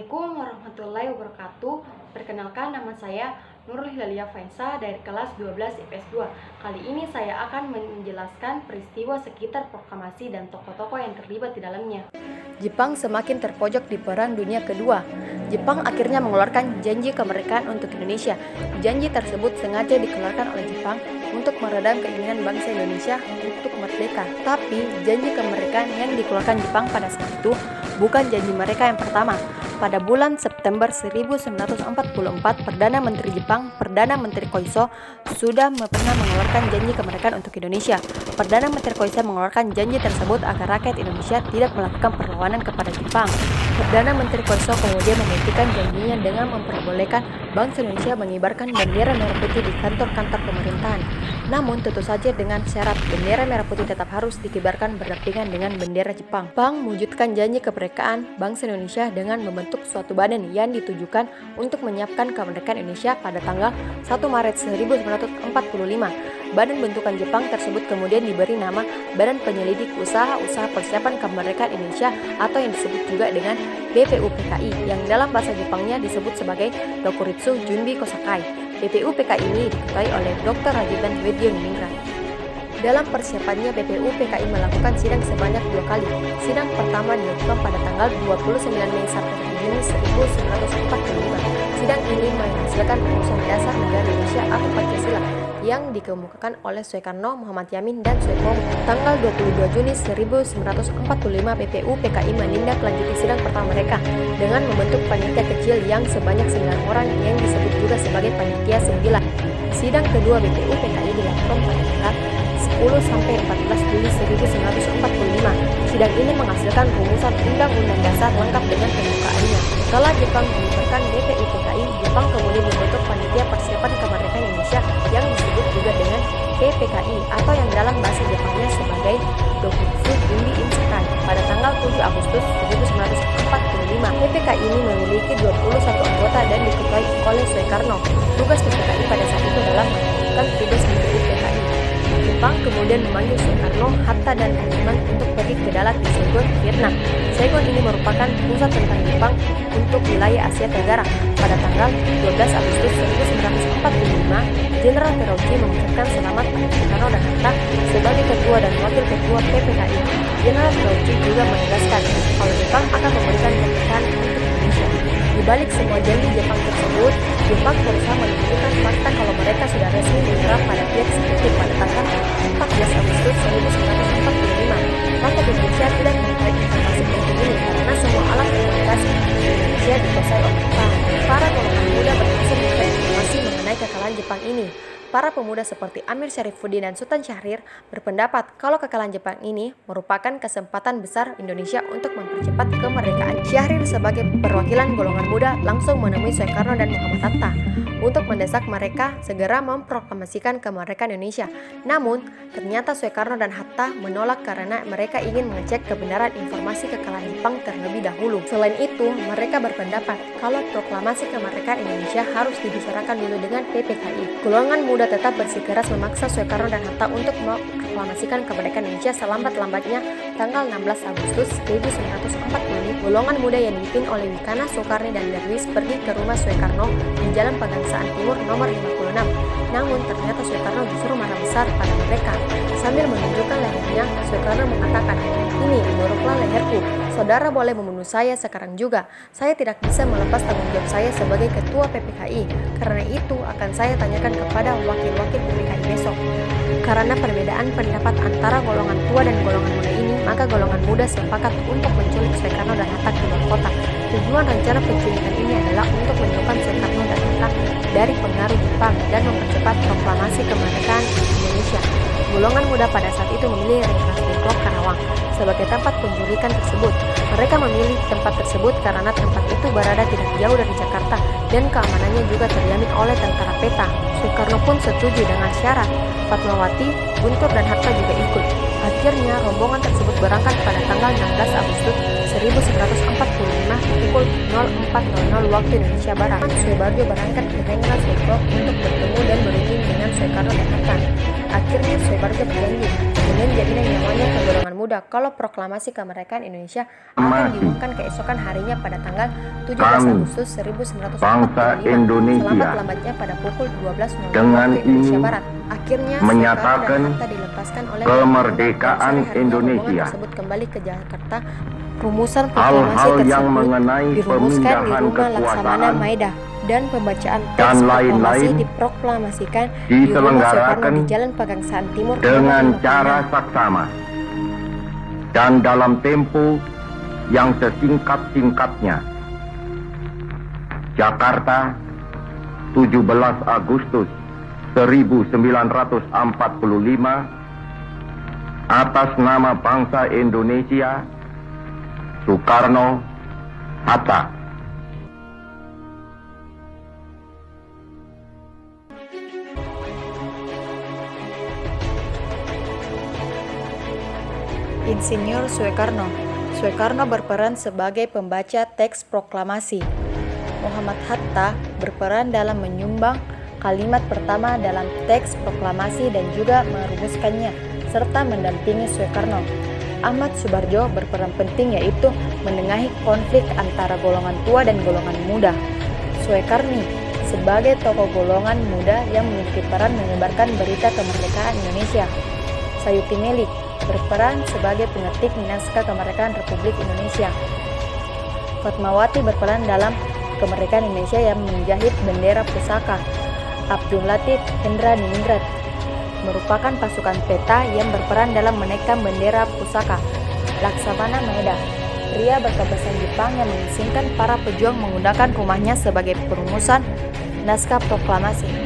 Assalamualaikum warahmatullahi wabarakatuh. Perkenalkan, nama saya Nurul Hilalia Faisa dari kelas 12 IPS 2. Kali ini saya akan menjelaskan peristiwa sekitar proklamasi dan tokoh-tokoh yang terlibat di dalamnya. Jepang semakin terpojok di Perang Dunia Kedua. Jepang akhirnya mengeluarkan janji kemerdekaan untuk Indonesia. Janji tersebut sengaja dikeluarkan oleh Jepang untuk meredam keinginan bangsa Indonesia untuk merdeka. Tapi janji kemerdekaan yang dikeluarkan Jepang pada saat itu bukan janji mereka yang pertama. Pada bulan September 1944, Perdana Menteri Jepang, Perdana Menteri Koiso, sudah pernah mengeluarkan janji kemerdekaan untuk Indonesia. Perdana Menteri Koiso mengeluarkan janji tersebut agar rakyat Indonesia tidak melakukan perlawanan kepada Jepang. Perdana Menteri Koiso kemudian membuktikan janjinya dengan memperbolehkan bangsa Indonesia mengibarkan bendera merah putih di kantor-kantor pemerintahan. Namun tentu saja dengan syarat bendera merah putih tetap harus dikibarkan berdampingan dengan bendera Jepang. Jepang mewujudkan janji kemerdekaan bangsa Indonesia dengan membentuk suatu badan yang ditujukan untuk menyiapkan kemerdekaan Indonesia pada tanggal 1 Maret 1945. Badan bentukan Jepang tersebut kemudian diberi nama Badan Penyelidik Usaha-Usaha Persiapan Kemerdekaan Indonesia atau yang disebut juga dengan BPUPKI, yang dalam bahasa Jepangnya disebut sebagai Dokuritsu Junbi Kosakai. BPUPKI ini diketuai oleh Dr. Rajivan Weddiyaningrat. Dalam persiapannya, BPUPKI melakukan sidang sebanyak 2 kali. Sidang pertama dilakukan pada tanggal 29 Mei sampai Juni 1945. Sidang ini menghasilkan Rumusan Dasar Negara Indonesia atau Pancasila yang dikemukakan oleh Soekarno, Muhammad Yamin, dan Soekarno. Tanggal 22 Juni 1945, BPUPKI menindaklanjuti sidang pertama mereka dengan membentuk panitia kecil yang sebanyak 9 orang yang disebut juga sebagai Panitia 9. Sidang kedua BPUPKI dilakukan pada tanggal 10 sampai 14 Juli 1945. Sidang ini menghasilkan rumusan Undang-Undang Dasar lengkap dengan pembukaannya. Setelah Jepang mengibarkan BPUPKI, Jepang kemudian membentuk Panitia Persiapan Kemerdekaan Indonesia yang disebut juga dengan PPKI atau yang dalam bahasa Jepangnya sebagai Dokutsu Junbi Insakai. Pada tanggal 7 Agustus 1945, PPKI ini memiliki 21 anggota dan diketuai oleh Soekarno. Tugas PPKI pada saat itu adalah melakukan tugas BPUPKI. Jepang kemudian memanggil Soekarno, Hatta, dan Harriman untuk pergi ke Dalat di Saigon, Vietnam. Saigon ini merupakan pusat tentang Jepang untuk wilayah Asia Tenggara. Pada tanggal 12 Agustus 1945, Jenderal Terauchi mengucapkan selamat pada Soekarno dan Hatta sebagai ketua dan wakil ketua PPKI. Jenderal Terauchi juga menegaskan kalau Jepang akan memberikan kemerdekaan untuk Indonesia. Di balik semua janji Jepang tersebut, Jepang berusaha menunjukkan fakta kalau mereka sudah resmi menyerah pada pihak eksekutif pada tanggal 14 Agustus 1945. Maka Indonesia tidak mengetahui informasi penting ini karena semua alat komunikasi Indonesia dikuasai oleh Jepang. Para golongan muda berhasil mengetahui informasi mengenai kekalahan Jepang ini. Para pemuda seperti Amir Syarifuddin dan Sultan Syahrir berpendapat kalau kekalahan Jepang ini merupakan kesempatan besar Indonesia untuk mempercepat kemerdekaan. Syahrir sebagai perwakilan golongan muda langsung menemui Soekarno dan Muhammad Hatta untuk mendesak mereka segera memproklamasikan kemerdekaan Indonesia. Namun, ternyata Soekarno dan Hatta menolak karena mereka ingin mengecek kebenaran informasi kekalahan Jepang terlebih dahulu. Selain itu, mereka berpendapat kalau proklamasi kemerdekaan Indonesia harus dibicarakan dulu dengan PPKI. Golongan muda tetap bersikeras memaksa Soekarno dan Hatta untuk memproklamasikan kemerdekaan Indonesia selambat-lambatnya tanggal 16 Agustus 1945. Golongan muda yang dipimpin oleh Wikana, Soekarni, dan Darwis pergi ke rumah Soekarno di Jalan Pegangsaan Timur nomor 56. Namun ternyata Soekarno justru marah besar pada mereka. Sambil menunjukkan lehernya, Soekarno mengatakan, "Ini, menurutlah leherku. Saudara boleh membunuh saya sekarang juga. Saya tidak bisa melepas tanggung jawab saya sebagai ketua PPKI. Karena itu akan saya tanyakan kepada wakil-wakil PPKI besok." Karena perbedaan pendapat antara golongan tua dan golongan muda ini, maka golongan muda sepakat untuk menculik Soekarno dan Hatta ke luar kota. Tujuan rencana penculikan ini adalah untuk menjauhkan Soekarno dan Hatta dari pengaruh Jepang dan mempercepat proklamasi kemerdekaan Indonesia. Golongan muda pada saat itu memilih Rengas Dengklok, Karawang sebagai tempat penculikan tersebut. Mereka memilih tempat tersebut karena tempat itu berada tidak jauh dari Jakarta dan keamanannya juga terjamin oleh tentara peta. Soekarno pun setuju dengan syarat. Fatmawati, Guntur, dan Hatta juga ikut. Akhirnya rombongan tersebut berangkat pada tanggal 16 Agustus 1945 pukul 04.00 waktu Indonesia Barat. Soebarjo berangkat ke Rengas Dengklok untuk bertemu dan berunding dengan Soekarno dan Hatta. Akhirnya Soebarjo berjanji dengan jaminan nyawanya ke golongan muda muda kalau proklamasi kemerdekaan Indonesia akan diumumkan keesokan harinya pada tanggal 17 Agustus 1945 selambat-lambatnya pada pukul 12.00 waktu Indonesia Barat. Akhirnya menyatakan Soekarno dilepaskan oleh kemerdekaan Indonesia. Tersebut kembali ke Jakarta. Rumusan Hal-hal proklamasi yang tersebut mengenai dirumuskan di pemindahan Rumah Laksamana kekuasaan Maeda dan pembacaan teks dan proklamasi lain-lain diproklamasikan di Rumah diselenggarakan Soekarno di Jalan Pegangsaan Timur dengan Kota cara Padang. saksama dan dalam tempo yang sesingkat-singkatnya. Jakarta, 17 Agustus 1945, atas nama bangsa Indonesia, Soekarno Hatta. Insinyur Soekarno. Soekarno berperan sebagai pembaca teks proklamasi. Muhammad Hatta berperan dalam menyumbang kalimat pertama dalam teks proklamasi dan juga merumuskannya, serta mendampingi Soekarno. Ahmad Subarjo berperan penting yaitu menengahi konflik antara golongan tua dan golongan muda. Soekarni sebagai tokoh golongan muda yang memiliki peran menyebarkan berita kemerdekaan Indonesia. Sayuti Melik berperan sebagai pengetik naskah kemerdekaan Republik Indonesia. Fatmawati berperan dalam kemerdekaan Indonesia yang menjahit bendera pusaka. Abdul Latif Hendra Ningrat merupakan pasukan peta yang berperan dalam menaikkan bendera pusaka. Laksamana Maeda, pria berkebahasa Jepang yang mengizinkan para pejuang menggunakan rumahnya sebagai perumusan naskah proklamasi.